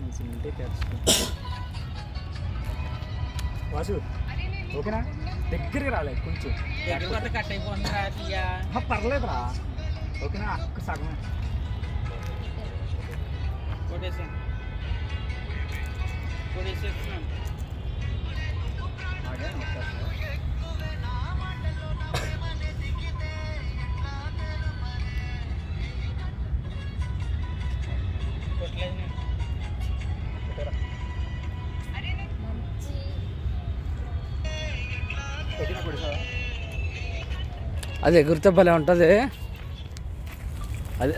ఇంటి వాసు ఓకేనా దగ్గరికి రాలేదు కొంచెం కట్ అయిపోతుంది పర్లేదురా ఓకేనా అక్క సగం అది ఎగురితే భలే ఉంటుంది అది